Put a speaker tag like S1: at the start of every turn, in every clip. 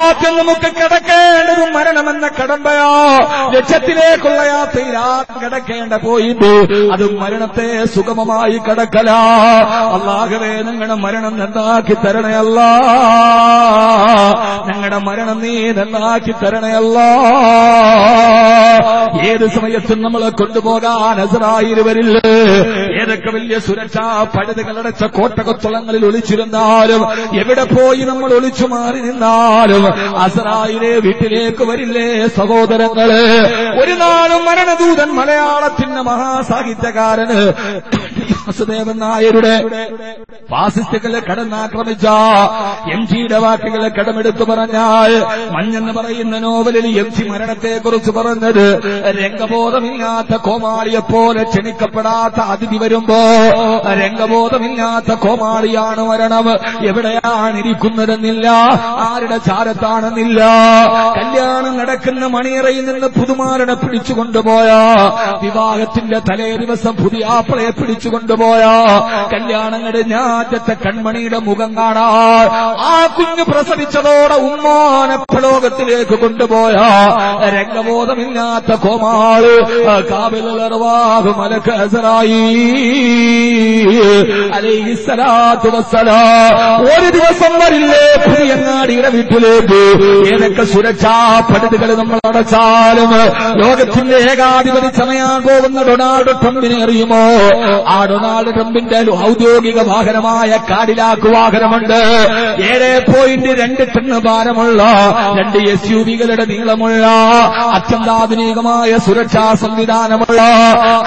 S1: ആദ്യം നമുക്ക് കിടക്കേണ്ടത് മരണമെന്ന കടമ്പയോ. ലക്ഷ്യത്തിലേക്കുള്ള യാത്രയിൽ കിടക്കേണ്ട പോയിട്ട് അത് മരണത്തെ സുഗമമായി കടക്കല. അല്ലാഹുവേ, ഞങ്ങളുടെ മരണം നന്നാക്കി തരണയല്ല, ഞങ്ങളുടെ മരണം നീ നന്നാക്കി തരണയല്ല. ഏത് സമയത്തും നമ്മളെ കൊണ്ടുപോകാൻ അസ്രായീൽ വരില്ല. ഏതൊക്കെ വലിയ സുരക്ഷാ പഴുതുകളടച്ച കോട്ടകൊത്തളങ്ങളിൽ ഒളിച്ചിരുന്നാലും, എവിടെ പോയി നമ്മൾ ഒളിച്ചു മാറി നിന്നാലും അസ്രായീലെ വീട്ടിലേക്ക് വരില്ലേ സഹോദരങ്ങള്? ഒരു നാളും മരണദൂതൻ മലയാളത്തിന്റെ മഹാസാഹിത്യകാരന് വാസുദേവൻ നായരുടെ ഫാസിസ്റ്റുകളെ കടന്നാക്രമിച്ച എംജിയുടെ വാക്കുകളെ കടമെടുത്തു പറഞ്ഞാൽ, മഞ്ഞെന്ന് പറയുന്ന നോവലിൽ എംജി മരണത്തെക്കുറിച്ച് പറഞ്ഞത്, രംഗബോധമില്ലാത്ത കോമാളിയെപ്പോലെ ക്ഷണിക്കപ്പെടാത്ത അതിഥി വരുമ്പോ രംഗബോധമില്ലാത്ത കോമാളിയാണ് മരണം. എവിടെയാണ് ഇരിക്കുന്നതെന്നില്ല, ആരുടെ ചാരത്താണെന്നില്ല. കല്യാണം നടക്കുന്ന മണിയറയിൽ നിന്ന് പുതുമാരനെ പിടിച്ചുകൊണ്ടുപോയ, വിവാഹത്തിന്റെ തലേ ദിവസം പുതിയ ആപ്പിളയെ പിടിച്ചുകൊണ്ടുപോയ, കല്യാണം കഴിഞ്ഞ ആദ്യത്തെ കൺമണിയുടെ മുഖം കാണാൻ ആ കുഞ്ഞു പ്രസവിച്ചതോടെ ഉമ്മാനെ പ്രലോകത്തിലേക്ക് കൊണ്ടുപോയ രംഗബോധമില്ലാത്ത കോമാള് കാബിലുൽ മലക്ക് അലൈഹിസ്സലാത്തു വസ്സലാം ഒരു ദിവസം വരില്ലേ പുതിയങ്ങാടിയുടെ വീട്ടിലേക്ക്? ഏതൊക്കെ സുരക്ഷാ പദ്ധതികൾ നമ്മൾ അടച്ചാലും ലോകത്തിന്റെ ഏകാധിപതി ചമയാൻ പോകുന്ന ഡൊണാൾഡ് ട്രംപിനെ അറിയുമോ? ആ ഡൊണാൾഡ് ട്രംപിന്റെ ഔദ്യോഗിക വാഹനമായ കാഡിലാക്ക് വാഹനമുണ്ട്. 7.2 ടൺ ഭാരമുള്ള 2 SUV-കളുടെ നീളമുള്ള അത്യന്താധുനികമായ സുരക്ഷാ സംവിധാനമുള്ള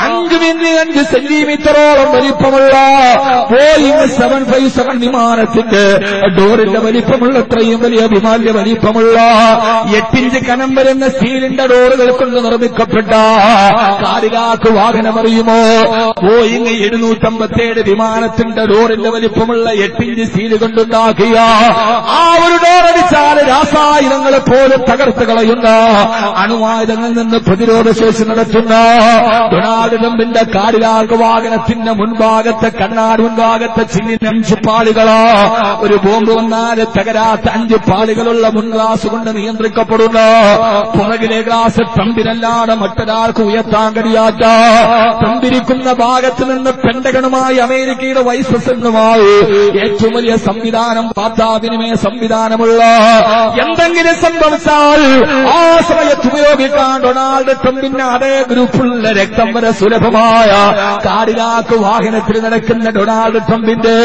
S1: 5 സെന്റിമീറ്ററോളം വലിപ്പമുള്ള ബോയിംഗ് 757 വിമാനത്തിന്റെ ഡോറിന്റെ വലിപ്പമുള്ള അത്രയും വലിയ വിമാനത്തിന്റെ വലിപ്പമുള്ള 8 ഇഞ്ച് കനം വരുന്ന സ്റ്റീലിന്റെ ഡോറുകൾ കൊണ്ട് നിർമ്മിക്കപ്പെട്ട കാഡിലാക്ക് വാഹനം അറിയുമോ? ബോയിംഗ് 757 വിമാനത്തിന്റെ ഡോറിന്റെ വലിപ്പമുള്ള 8 ഇഞ്ച് സ്റ്റീൽ കൊണ്ടുണ്ടാക്കിയ ആ ഒരു ഡോറടിച്ചാൽ രാസായുധങ്ങളെ പോലും തകർത്ത് കളയുന്ന, അണുവായുധങ്ങളിൽ നിന്ന് പ്രതിരോധ ശേഷി നടത്തുന്ന ഡൊണാൾഡ് ട്രംപിന്റെ കാഡിലാക്ക് വാഹനത്തിന്റെ മുൻഭാഗത്തെ കണ്ണാടി മുൻഭാഗത്തെ ചില്ലിന് 5 പാളികളോ, ഒരു ബോംബ് വന്നാൽ തകരാത്ത 5 പാളികളുള്ള മുൻ ഗ്ലാസ് കൊണ്ട് നിയന്ത്രിക്കപ്പെടുന്ന, പുറകിലെ ഗ്ലാസ് ട്രംപിനല്ലാതെ മറ്റൊരാൾക്ക് ഉയർത്താൻ കഴിയാത്ത, ട്രംപിരിക്കുന്ന ഭാഗത്ത് നിന്ന് പെന്റഗണുമായി അമേരിക്കയുടെ വൈസ് പ്രസിഡന്റുമായി ഏറ്റവും വലിയ സംവിധാനം, വാർത്താവിനിമയ സംവിധാനമുള്ള, എന്തെങ്കിലും സംഭവിച്ചാൽ ആ സമയത്ത് ഉപയോഗിക്കാൻ ഡൊണാൾഡ് ട്രംപിന്റെ അതേ ഗ്രൂപ്പുള്ള രക്തം വരെ സുലഭമായ കാഡിലാക്ക് വാഹനത്തിൽ നടക്കുന്ന ഡൊണാൾഡ് ട്രംപിന്റെ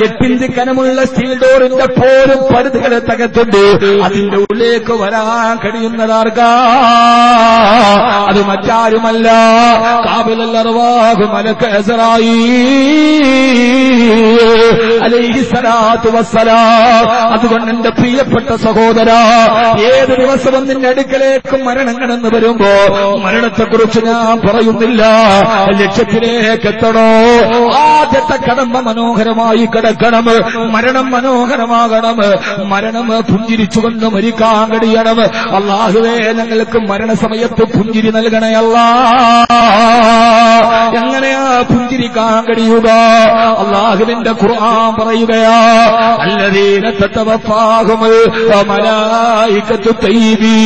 S1: 8 ഇഞ്ച് കനമുള്ള സ്റ്റീൽ ഡോറിന്റെ പോലും പരിധികളെ തകർത്തുണ്ട്. അതിന്റെ ഉള്ളിലേക്ക് വരാൻ കഴിയുന്നതാർക്കാ? അത് മറ്റാരുമല്ല, കാബിലുൽ അർവാഹ് മലക്ക് അലൈഹിസ്സലാത്തു വസ്സലാം. അതുകൊണ്ട് എന്റെ പ്രിയപ്പെട്ട സഹോദര, ഏത് ദിവസവും നിന്റെ അടുക്കലേക്ക് മരണം കടന്നു വരുമ്പോ മരണത്തെക്കുറിച്ച് ഞാൻ പറയുന്നില്ല, ലക്ഷ്യത്തിലേക്ക് എത്തണോ. ആദ്യത്തെ കടമ്പ മനോഹരമായി കിടക്കണം, മരണം മനോഹരമാകണം, മരണം പുഞ്ചിരിച്ചുകൊണ്ട് മരിക്കാൻ കഴിയണം. അല്ലാഹുവേ, ഞങ്ങൾക്ക് മരണസമയത്ത് പുഞ്ചിരി നൽകണേ അല്ലാ. എങ്ങനെയാ പുഞ്ചിരിക്കാൻ കഴിയുക? അല്ലാഹുവിന്റെ ഖുർആൻ പറയുകയാ, അല്ലദീന തതവഫാഹുൽ മലായികത്തു തയ്യിബീൻ.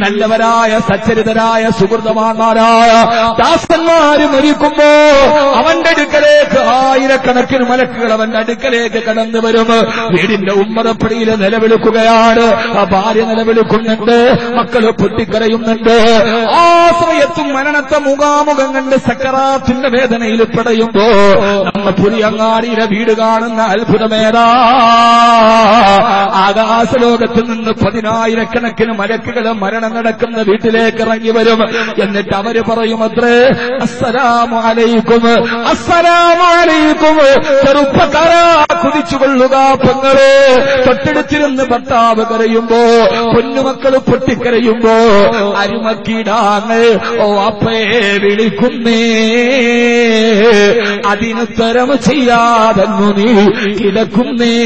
S1: നല്ലവരായ സച്ചരിതരായ സുഹൃതമാന്മാരായ ദാസന്മാര് മരിക്കുമ്പോ അവന്റെ അടുക്കലേക്ക് ആയിരക്കണക്കിന് മലക്കുകൾ അവന്റെ അടുക്കലേക്ക് കടന്നു വരും. വീടിന്റെ ഉമ്മറപ്പടിയിൽ നിലവിളിക്കുകയാണ്, ഭാര്യ നിലവിളിക്കുന്നുണ്ട്, മക്കള് പൊട്ടിക്കരയുന്നുണ്ട്. ആ സമയത്തും മരണത്തെ മുഖാമുഖം കണ്ട് സക്കറാത്തിന്റെ വേദനയിൽ പെടയുമ്പോ നമ്മ പുലിയങ്ങാടിയിലെ വീട് കാണുന്ന അത്ഭുതമേതാ? ആകാശലോകത്തിൽ നിന്ന് 10,000-കണക്കിന് മലക്കുകൾ മരണം നടക്കുന്ന വീട്ടിലേക്ക് ഇറങ്ങി വരും. എന്നിട്ട് അവര് പറയുമത്രേ, അസ്സലാമു അലൈക്കും, അസ്സലാമു അലൈക്കും. ചെറുപ്പക്കാരാ, കുതിച്ചുകൊള്ളുക പെങ്ങളെ. തൊട്ടടുത്തിരുന്ന് ഭർത്താവ് കരയുമ്പോ, പൊന്നുമക്കള് പൊട്ടിക്കരയുമ്പോ അരുമക്കിടാങ്ങൾ ഓ അപ്പയെ വിളിക്കുന്നേ, അതിനുത്തരം ചെയ്യാതെന്നു നീ കിടക്കുന്നേ.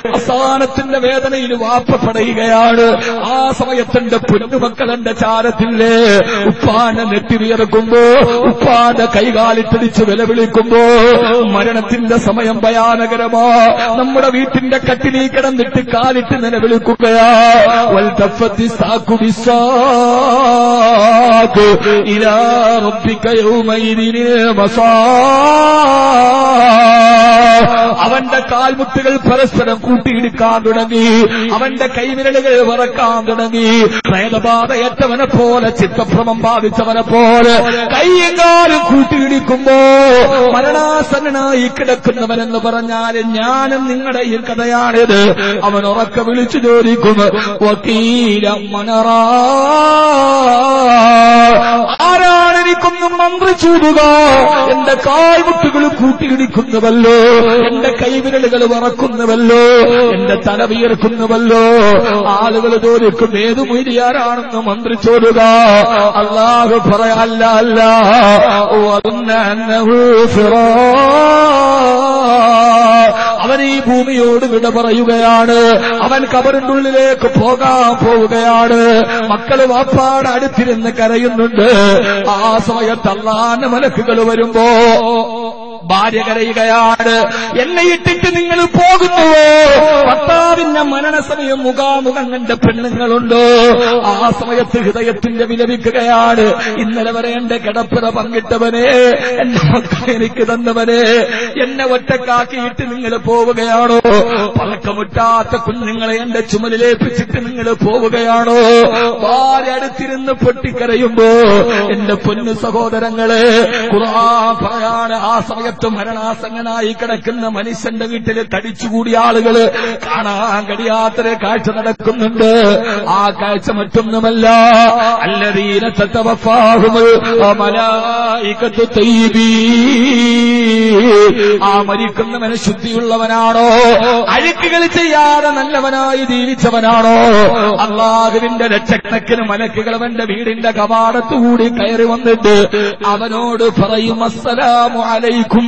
S1: അവസാനത്തിന്റെ മരണത്തിന്റെ വേദനയിൽ വാപ്പ പടയുകയാണ്. ആ സമയത്തിന്റെ പൊന്നുമക്കളെന്റെ ചാരത്തില്ലേ ഉപ്പാന്റെ നെറ്റിവിയർക്കുമ്പോ, ഉപ്പാന്റെ കൈകാലിട്ടടിച്ച് വിലവിളിക്കുമ്പോ മരണത്തിന്റെ സമയം ഭയാനകരമാ. നമ്മുടെ വീട്ടിന്റെ കട്ടിലിൽ കിടന്നിട്ട് കാലിട്ട് നിലവിളിക്കുകയാ. വൽതഫത്തി സാഖു ബിസ്സാഖ് ഇലാ റബ്ബിക യൗമൈദിൻ അവന്റെ കാൽമുട്ടുകൾ പരസ്പരം കൂട്ടിയിടിക്കാൻ തുടങ്ങി. അവന്റെ കൈവിരലുകൾ വിറക്കാൻ തുടങ്ങി. പ്രേതബാധയേറ്റവനെ പോലെ, ചിത്തഭ്രമം ബാധിച്ചവനെ പോലെ കൈകാലും കൂട്ടിയിടിക്കുമ്പോ മരണാസന്നനായി കിടക്കുന്നവനെന്ന് പറഞ്ഞാൽ ഞാനും നിങ്ങളുടെ ഈ കഥയാണിത്. അവൻ ഉറക്കെ വിളിച്ചു ചോദിക്കും, വക്കീല മനറാ, ആരാണ് എനിക്കൊന്നും മന്ത്രിച്ചൂടുക? എന്റെ കാൽമുട്ടുകൾ കൂട്ടിയിടിക്കുന്നുവല്ലോ, എന്റെ കൈവിരലുകൾ വറക്കുന്നുവല്ലോ, എന്റെ തല വിയർക്കുന്നുവല്ലോ. ആളുകൾ ചോദിക്കും, ഏതു മൊയ്ലിയാരാണെന്ന് മന്ത്രിച്ചോടുക? അല്ലാഹു പറയല്ല, അല്ല അവൻ ഈ ഭൂമിയോട് വിട പറയുകയാണ്. അവൻ കബറിന്റെ ഉള്ളിലേക്ക് പോവുകയാണ്. മക്കള് വാപ്പാട് അടുത്തിരുന്ന് കരയുന്നുണ്ട്. ആ സമയത്ത് അല്ലാഹുവിന്റെ മലക്കുകൾ വരുമ്പോ ഭാര്യ കരയുകയാണ്, എന്നെ ഇട്ടിട്ട് നിങ്ങൾ പോകുന്നുവോ? ഭർത്താവിന്റെ മരണസമയം മുഖാമുഖം കണ്ട പെണ്ണുങ്ങളുണ്ടോ? ആ സമയത്ത് ഹൃദയത്തിന്റെ വിലപിക്കുകയാണ്. ഇന്നലെ വരെ എന്റെ കിടപ്പുറ പങ്കിട്ടവനെ, എന്റെ മക്കൾ എനിക്ക് തന്നവനെ, എന്നെ ഒറ്റക്കാക്കിയിട്ട് നിങ്ങൾ പോവുകയാണോ? പഴക്കമുറ്റാത്ത കുഞ്ഞുങ്ങളെ എന്റെ ചുമലിലേപ്പിച്ചിട്ട് നിങ്ങൾ പോവുകയാണോ? ഭാര്യ അടുത്തിരുന്ന് പൊട്ടിക്കരയുമ്പോ എന്റെ പൊന്നു സഹോദരങ്ങളെ, ഖുർആൻ പറയാണ്, ആ സമയത്ത് മരണാസന്നനായി കിടക്കുന്ന മനുഷ്യന്റെ വീട്ടിൽ തടിച്ചുകൂടിയ ആളുകള് കാണാൻ കഴിയാത്തൊരു കാഴ്ച നടക്കുന്നുണ്ട്. ആ കാഴ്ച മറ്റൊന്നുമല്ല, അല്ലദീന തതവഫാഹുൽ മലായികത്തു തയ്യിബീൻ. ആ മരിക്കുന്നവന് ശുദ്ധിയുള്ളവനാണോ? അഴുക്കുകൾ ചെയ്യാതെ നല്ലവനായി ജീവിച്ചവനാണോ? അല്ലാഹുവിന്റെ ലക്ഷക്കണക്കിന് മലക്കുകൾ അവന്റെ വീടിന്റെ കവാടത്തുകൂടി കയറി വന്നിട്ട് അവനോട് പറയും, അസ്സലാമു അലൈക്കും,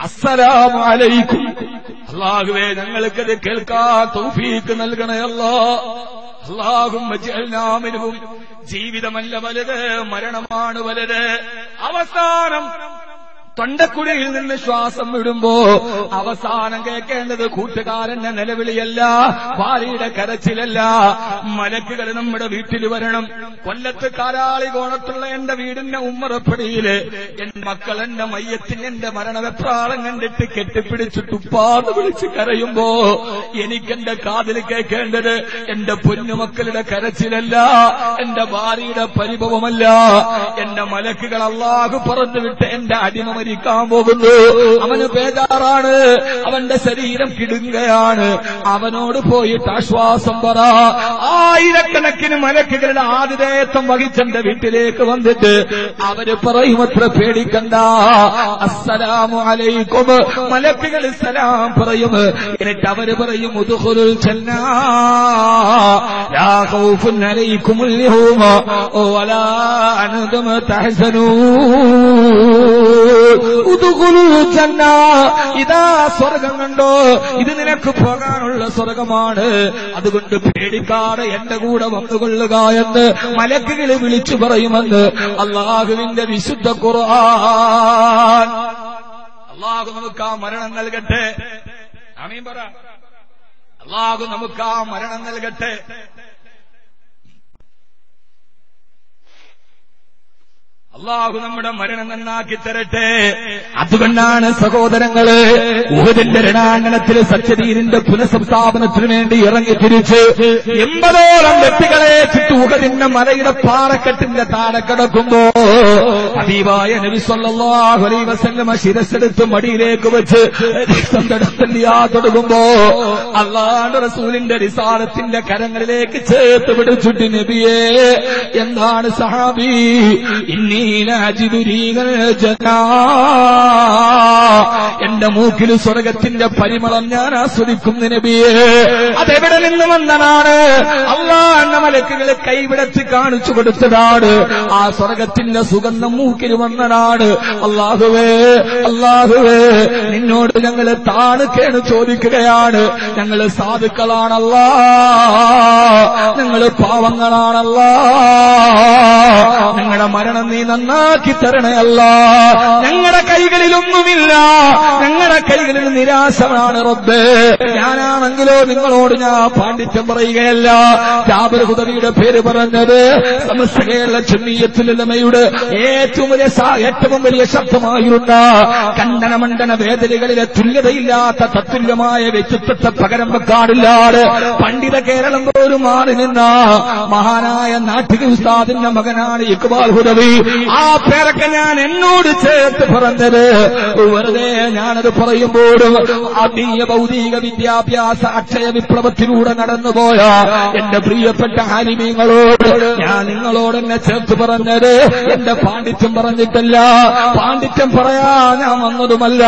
S1: അസ്സലാമു അലൈക്കും. അല്ലാഹുവേ, ഞങ്ങൾക്കത് കേൾക്കാൻ തൗഫീഖ് നൽകണേ അല്ലാഹ്. അല്ലാഹുമ്മ ജഅൽനാ മിൻഹും. ജീവിതമല്ല വലുത്, മരണമാണ് വലുത്. അവസാനം തൊണ്ടക്കുഴിയിൽ നിന്ന് ശ്വാസം വിടുമ്പോ അവസാനം കേൾക്കേണ്ടത് കൂട്ടുകാരന്റെ നിലവിളിയല്ല, ഭാര്യയുടെ കരച്ചിലല്ല. മലക്കുകൾ നമ്മുടെ വീട്ടിൽ വരണം. കൊല്ലത്ത് കാരാളി കോണത്തുള്ള എന്റെ വീടിന്റെ ഉമ്മറപ്പടിയില് എന്റെ മക്കൾ എന്റെ മയ്യത്തിന് എന്റെ മരണവെപ്രാളം കണ്ടിട്ട് കെട്ടിപ്പിടിച്ചിട്ട് ഉപ്പാന്ന് വിളിച്ച് കരയുമ്പോ എനിക്കെന്റെ കാതിൽ കേൾക്കേണ്ടത് എന്റെ പൊന്നുമക്കളുടെ കരച്ചിലല്ല, എന്റെ ഭാര്യയുടെ പരിഭവമല്ല. എന്റെ മലക്കുകൾ അല്ലാഹു പറഞ്ഞു വിട്ട് എന്റെ അടിമ മരിക്കാൻ പോകുന്നു. അവന് ബേജാറാണ്, അവന്റെ ശരീരം കിടുങ്ങുകയാണ്. അവനോട് പോയിട്ട് ആശ്വാസം പറ. ആയിരക്കണക്കിന് മലക്കുകളുടെ ആതിഥേയത്വം വഹിച്ചെന്റെ വീട്ടിലേക്ക് വന്നിട്ട് അവര് പറയും, അത്ര പേടിക്കണ്ട, അസ്സലാമു അലൈക്കും. മലക്കുകൾ സലാം പറയും. എന്നിട്ട് അവര് പറയും, ഉദ്ഖുലുൽ ജന്നാ ലാ ഖൗഫുൻ അലൈക്കുമുൽ യൗമ വലാ അൻതും തഹ്സനൂൻ. ഇതാ സ്വർഗം കണ്ടോ, ഇത് നിനക്ക് പോകാനുള്ള സ്വർഗമാണ്, അതുകൊണ്ട് പേടിക്കാതെ എന്റെ കൂടെ വന്നുകൊള്ളുക എന്ന് മലക്കുകൾ വിളിച്ചു പറയുമെന്ന് അല്ലാഹുവിന്റെ വിശുദ്ധ ഖുർആൻ. അല്ലാഹു നമുക്ക് ആ മരണം നൽകട്ടെ. ആമീൻ പറ. അല്ലാഹു നമുക്ക് ആ മരണം നൽകട്ടെ. അല്ലാഹു നമ്മുടെ മരണം നന്നാക്കി തരട്ടെ. അതുകൊണ്ടാണ് സഹോദരങ്ങള് ഉഹദിന്റെ രണാങ്കണത്തിൽ സത്യദീനിന്റെ പുനഃസംസ്ഥാപനത്തിനു വേണ്ടി ഇറങ്ങി തിരിച്ച് 80ഓളം വ്യക്തികളെ ചുറ്റു ഉഹദിന്റെ മലയുടെ പാറക്കെട്ടിന്റെ താഴെ കിടക്കുമ്പോ ഹബീബായ നബി സല്ലല്ലാഹു അലൈഹി വസല്ലമ ശിരസ്സെടുത്ത് മടിയിലേക്ക് വെച്ച് തുടങ്ങുമ്പോ അല്ലാഹുവിന്റെ റസൂലിന്റെ റിസാലത്തിന്റെ കരങ്ങളിലേക്ക് ചേർത്ത് പിടിച്ചിട്ട്, നബിയേ, എന്താണ് സഹാബി, എന്റെ മൂക്കിൽ സ്വർഗത്തിന്റെ പരിമളം ഞാൻ ആസ്വദിക്കുന്നു നബിയേ. അതെവിടെ നിന്ന് വന്നതാണ്? അല്ലാഹുവിന്റെ മലക്കുകൾ കൈവിടച്ച് കാണിച്ചു കൊടുത്തതാണ്. ആ സ്വർഗത്തിന്റെ സുഗന്ധം മൂക്കിൽ വന്നതാണ്. അല്ലാഹുവേ അല്ലാഹുവേ, നിന്നോട് ഞങ്ങൾ താണുകേണ് ചോദിക്കുകയാണ്. ഞങ്ങൾ സാധുക്കളാണല്ലാ, ഞങ്ങൾ പാവങ്ങളാണല്ലാ, ഞങ്ങളുടെ മരണം നീ നന്നാക്കി തരണയല്ല. ഞങ്ങളുടെ കൈകളിലൊന്നുമില്ല, ഞങ്ങളുടെ കൈകളിൽ നിരാശമാണ് റബ്ബേ. ഞാനാണെങ്കിലോ നിങ്ങളോട് ഞാൻ പാണ്ഡിത്യം പറയുകയല്ല. ജാബിർ ഖുദവിയുടെ പേര് പറഞ്ഞത് സമസ്ത കേരള ജംഇയ്യത്തുൽ ഉലമയുടെ ഏറ്റവും വലിയ ശബ്ദമായിരുന്ന കണ്ടനമണ്ഡന വേദനകളിലെ തുല്യതയില്ലാത്ത തത്തുല്യമായ വ്യക്തിത്വത്തെ പകരം വെക്കാറില്ലാതെ പണ്ഡിത കേരളം പോലും മാറി നിന്ന മഹാനായ നാട്ടിക ഉസ്താദിന്റെ മകനാണ് ഇഖ്ബാൽ ഖുദവി. ആ പേരൊക്കെ ഞാൻ എന്നോട് ചേർത്ത് പറഞ്ഞത് വെറുതെ ഞാനത് പറയുമ്പോഴും ആത്മീയ ഭൗതിക വിദ്യാഭ്യാസ അക്ഷയ വിപ്ലവത്തിലൂടെ നടന്നുപോയ എന്റെ പ്രിയപ്പെട്ട ആലിമീങ്ങളോട് ഞാൻ നിങ്ങളോട് എന്നെ ചേർത്ത് പറഞ്ഞത് എന്റെ പാണ്ഡിത്യം പറഞ്ഞിട്ടല്ല, പാണ്ഡിത്യം പറയാ ഞാൻ വന്നതുമല്ല.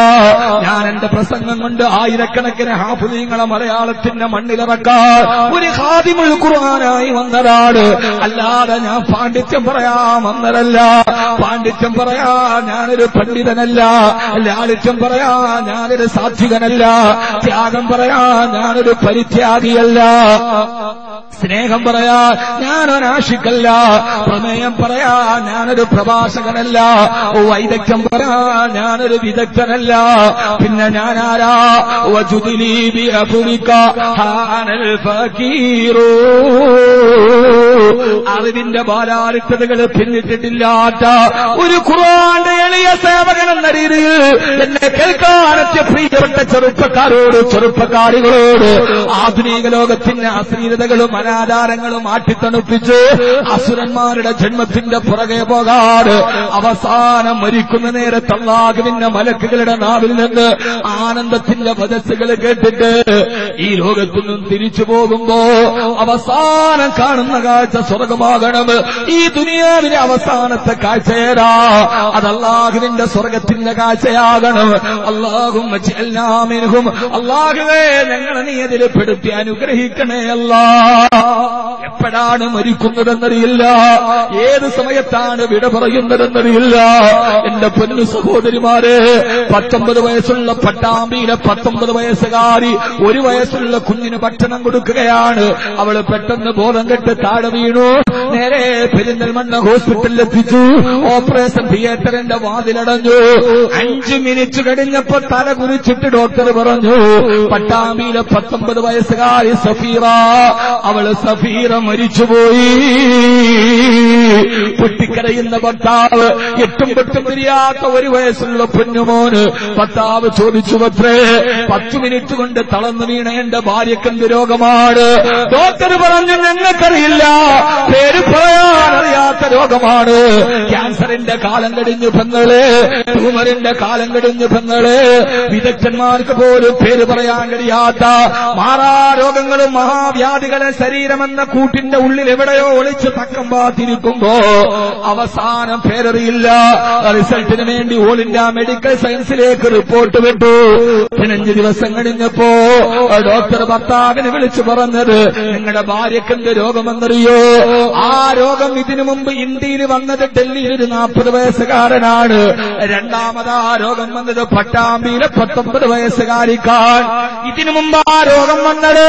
S1: ഞാൻ എന്റെ പ്രസംഗം കൊണ്ട് ആയിരക്കണക്കിന് ഹാഫിളീങ്ങളെ മലയാളത്തിന്റെ മണ്ണിലിറക്കാൻ ഒരു ഖാദിമുൽ ഖുർആനായി വന്നതാണ്. അല്ലാതെ ഞാൻ പാണ്ഡിത്യം പറയാൻ വന്നതല്ല. പാണ്ഡിത്യം പറയാ ഞാനൊരു പണ്ഡിതനല്ല, ലാളിത്യം പറയാ ഞാനൊരു സാത്വികനല്ല, ത്യാഗം പറയാ ഞാനൊരു പരിത്യാഗിയല്ല, സ്നേഹം പറയാ ഞാനൊരാശിക്കല്ല, പ്രമേയം പറയാ ഞാനൊരു പ്രഭാഷകനല്ല, വൈദഗ്ധ്യം പറയാ ഞാനൊരു വിദഗ്ധനല്ല. പിന്നെ ഞാനാരാ? വജുദിലി ബിഅഫ്വിക ഹാനൽ ഫകീറു. അറിവിന്റെ ബാലാരിത്തതകൾ പിന്നിട്ടിട്ടില്ലാത്ത ഒരു ഖുർആന്റെ എളിയ സേവകൻ എന്ന രീതിയിൽ എന്നെ കേൾക്കാനെത്തിയ പ്രിയപ്പെട്ട ചെറുപ്പക്കാരികളോട് ആധുനിക ലോകത്തിന്റെ അശ്ലീലതകളും അനാചാരങ്ങളും ആട്ടിത്തണുപ്പിച്ച് അസുരന്മാരുടെ ജന്മത്തിന്റെ പുറകെ പോകാട് അവസാനം മരിക്കുന്ന നേരത്ത് അല്ലാഹുവിന്റെ മലക്കുകളുടെ നാവിൽ നിന്ന് ആനന്ദത്തിന്റെ വചസ്സുകൾ കേട്ടിട്ട് ഈ ലോകത്തു നിന്നും തിരിച്ചു പോകുമ്പോ അവസാനം കാണുന്ന കാഴ്ച സ്വർഗമാകണം. ഈ ദുനിയാവിലെ അവസാനത്തെ കാഴ്ചയേരാ, അത് അല്ലാഹുവിന്റെ സ്വർഗത്തിന്റെ കാഴ്ചയാകണം. അല്ലാഹുമ്മ ജഅൽനാ മിൻഹും. അല്ലാഹുവേ ഞങ്ങളെ നീ അതിൽ പെടുത്തി അനുഗ്രഹിക്കണേ അല്ലാ. എപ്പോഴാണ് മരിക്കുന്നതെന്നറിയില്ല, ഏത് സമയത്താണ് വിട പറയുന്നതെന്നറിയില്ല. എന്റെ പൊന്നു സഹോദരിമാരെ, 19 വയസ്സുള്ള പട്ടാമ്പിയിലെ 19 വയസ്സുകാരി 1 വയസ്സുള്ള കുഞ്ഞിന് ഭക്ഷണം കൊടുക്കുകയാണ്. അവള് പെട്ടെന്ന് ബോധം കെട്ട് താഴെ വീണു. നേരെ പെരിന്തൽമണ്ണ ഹോസ്പിറ്റലിൽ എത്തിച്ചു. ഓപ്പറേഷൻ തിയേറ്ററിന്റെ വാതിലടഞ്ഞു. 5 മിനിറ്റ് കഴിഞ്ഞപ്പോ തല കുറിച്ചിട്ട് ഡോക്ടർ പറഞ്ഞു, പട്ടാമ്പിയിലെ 19 വയസ്സുകാരി സഫീറ, അവള് സഫീറ മരിച്ചുപോയി. പൊട്ടിക്കരയുന്ന ഭർത്താവ്, 8 പൊട്ടും പിരിയാത്ത 1 വയസ്സുള്ള പൊന്നുമോന് ഭർത്താവ് ചോദിച്ചു പത്രേ, 10 മിനിറ്റ് കൊണ്ട് തളർന്നു വീണ എന്റെ ഭാര്യക്കെന്ത് രോഗമാണ്? ഡോക്ടർ പറഞ്ഞു, ഞങ്ങൾക്കറിയില്ല, പേര് പറയാനറിയാത്ത രോഗമാണ്. ക്യാൻസറിന്റെ കാലം കഴിഞ്ഞു പെങ്ങളെ, ട്യൂമറിന്റെ കാലം കഴിഞ്ഞു പെങ്ങളെ, വിദഗ്ധന്മാർക്ക് പോലും പേര് പറയാൻ കഴിയാത്ത മാറാരോഗങ്ങളും മഹാവ്യാധികളെ ശരീരമെന്ന കൂട്ടിന്റെ ഉള്ളിൽ എവിടെയോ ഒളിച്ച് തക്കം പാത്തിരിക്കുമ്പോ അവസാനം പേരറിയില്ല. റിസൾട്ടിന് വേണ്ടി ഓൾ ഇന്ത്യ മെഡിക്കൽ സയൻസിലേക്ക് റിപ്പോർട്ട് വിട്ടു. 15 ദിവസം കഴിഞ്ഞപ്പോ ഡോക്ടർ ഭർത്താവിനെ വിളിച്ചു പറഞ്ഞത്, നിങ്ങളുടെ ഭാര്യക്ക് എന്ത് രോഗമെന്നറിയോ? ആ രോഗം ഇതിനു മുമ്പ് ഇന്ത്യയിൽ വന്നത് ഡൽഹിയിൽ ഒരു 40 വയസ്സുകാരനാണ്. രണ്ടാമതാ രോഗം വന്നത് പട്ടാമ്പിയിലെ 19 വയസ്സുകാരിക്കാൻ. ഇതിനു മുമ്പ് ആ രോഗം വന്നത്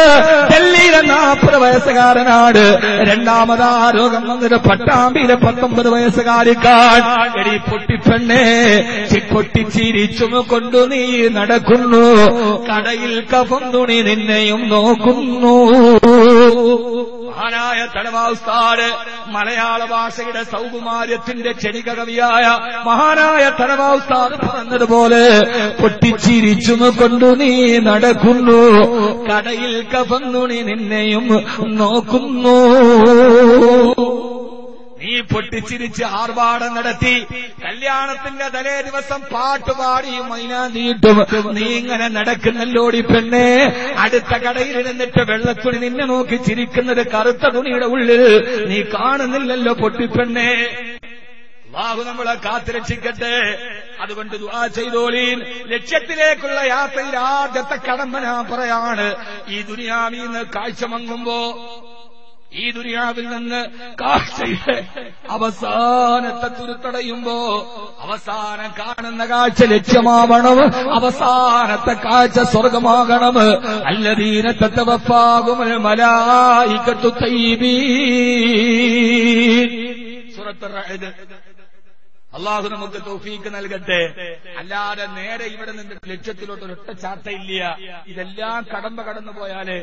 S1: ഡൽഹിയിലെ 40 വയസ്സുകാരനാണ്. രണ്ടാമതാ രോഗം വന്നത് പട്ടാമ്പിയിലെ 19 വയസ്സുകാരിക്കാൻ. എടി പൊട്ടിപ്പെണ്ണേ, പൊട്ടിച്ചിരിച്ചും കൊണ്ടു നീ നടക്കുന്നു, കടയിൽ കഫം തുണി നിന്നെയും നോക്കുന്നു. മഹാനായ തടവാ ഉസ്താദ്, മലയാള ഭാഷയുടെ സൗകുമാര്യത്തിന്റെ ക്ഷണിക കവിയായ മഹാനായ തടവാ ഉസ്താദ് പറഞ്ഞതുപോലെ, പൊട്ടിച്ചിരിച്ചും കൊണ്ടു നീ നടക്കുന്നു, കടയിൽ കഫം തുണി നിന്നെയും നോക്കുന്നു. നീ പൊട്ടിച്ചിരിച്ച് ആർഭാടം നടത്തി, കല്യാണത്തിന്റെ തലേ ദിവസം പാട്ടുപാടിയും മൈനാന്തിയിട്ടും നീ ഇങ്ങനെ നടക്കുന്നല്ലോടി പെണ്ണേ. അടുത്ത കടയിൽ നിന്നിട്ട് വെള്ളത്തുണി നിന്നെ നോക്കി ചിരിക്കുന്നത് കറുത്ത തുണിയുടെ ഉള്ളിൽ നീ കാണുന്നില്ലല്ലോ പൊട്ടിപ്പെണ്ണേ. അല്ലാഹു നമ്മളെ കാത്തുരക്ഷിക്കട്ടെ. അതുകൊണ്ട് ദുആ ചെയ്തോളീൻ. ലക്ഷ്യത്തിലേക്കുള്ള യാത്രയിൽ ആദ്യത്തെ കടമ്പ ഞാൻ പറയാണ്, ഈ ദുനിയാവിൽ നിന്ന് കാഴ്ച മങ്ങുമ്പോ ഈ ദുനിയാവിൽ നിന്ന് കാഴ്ചയുടെ അവസാനത്തെ തുരുത്തടയുമ്പോ അവസാനം കാണുന്ന കാഴ്ച ലക്ഷ്യമാവണം, അവസാനത്തെ കാഴ്ച സ്വർഗമാകണം. അല്ലദീന തതവഫാഹുമുൽ മലായികത്തു തയ്യിബീൻ. സൂറത്തുർ റഅദ്. അള്ളാഹു നമുക്ക് തൗഫീക്ക് നൽകട്ടെ. അല്ലാതെ നേരെ ഇവിടെ നിന്ന് ലക്ഷ്യത്തിലോട്ട് ഒരൊറ്റ ചാട്ടയില്ല. ഇതെല്ലാം കടന്നു പോയാല്